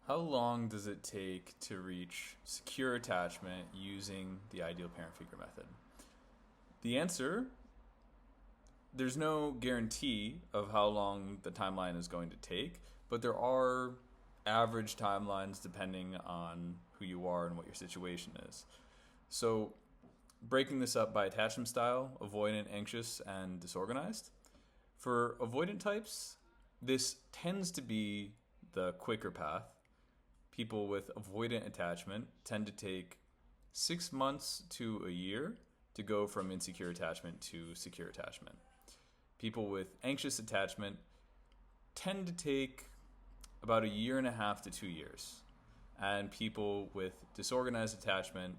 How long does it take to reach secure attachment using the ideal parent figure method? The answer, there's no guarantee of how long the timeline is going to take, but there are average timelines depending on who you are and what your situation is. So, breaking this up by attachment style: avoidant, anxious, and disorganized. For avoidant types, this tends to be the quicker path. People with avoidant attachment tend to take 6 months to a year to go from insecure attachment to secure attachment. People with anxious attachment tend to take about a year and a half to 2 years. And people with disorganized attachment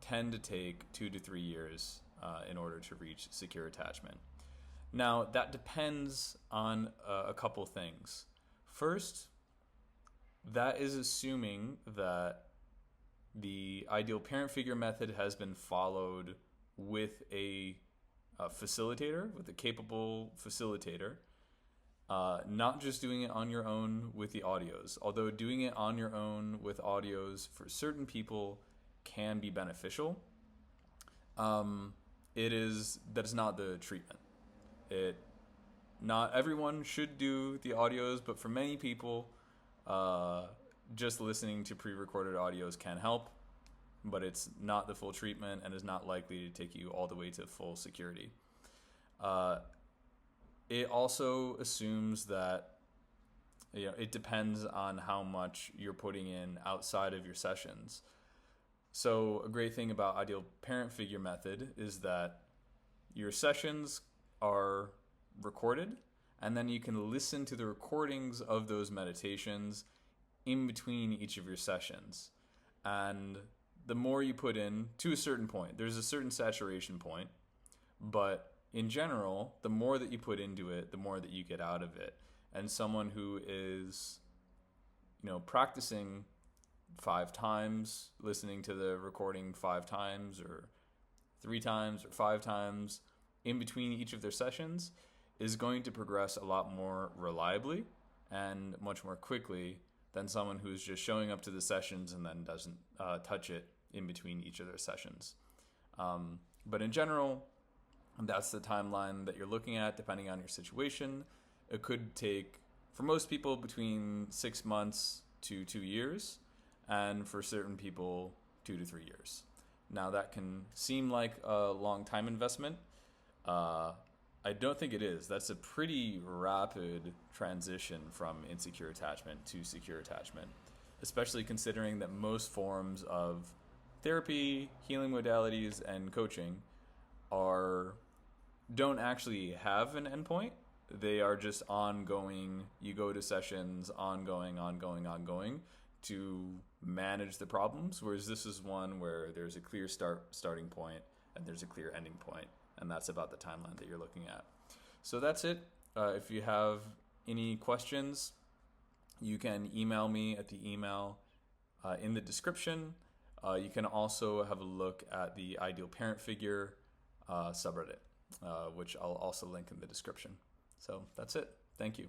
tend to take 2 to 3 years in order to reach secure attachment. Now, that depends on a couple things. First, that is assuming that the ideal parent figure method has been followed with a facilitator, with a capable facilitator, not just doing it on your own with the audios. Although doing it on your own with audios for certain people can be beneficial, that is not the treatment. Not everyone should do the audios, but for many people, just listening to pre-recorded audios can help, but it's not the full treatment and is not likely to take you all the way to full security. It also assumes that it depends on how much you're putting in outside of your sessions. So a great thing about ideal parent figure method is that your sessions are recorded, and then you can listen to the recordings of those meditations in between each of your sessions. And the more you put in, to a certain point, there's a certain saturation point, but in general, the more that you put into it, the more that you get out of it. And someone who is, practicing 5 times, listening to the recording 5 times or 3 times or 5 times in between each of their sessions is going to progress a lot more reliably and much more quickly than someone who's just showing up to the sessions and then doesn't touch it in between each of their sessions. But in general, that's the timeline that you're looking at depending on your situation. It could take, for most people, between 6 months to 2 years, and for certain people, 2 to 3 years. Now, that can seem like a long time investment. I don't think it is. That's a pretty rapid transition from insecure attachment to secure attachment, especially considering that most forms of therapy, healing modalities, and coaching don't actually have an endpoint. They are just ongoing. You go to sessions, ongoing to manage the problems, whereas this is one where there's a clear starting point and there's a clear ending point, and that's about the timeline that you're looking at. So that's it. If you have any questions, you can email me at the email in the description. You can also have a look at the Ideal Parent Figure subreddit, which I'll also link in the description. So that's it. Thank you.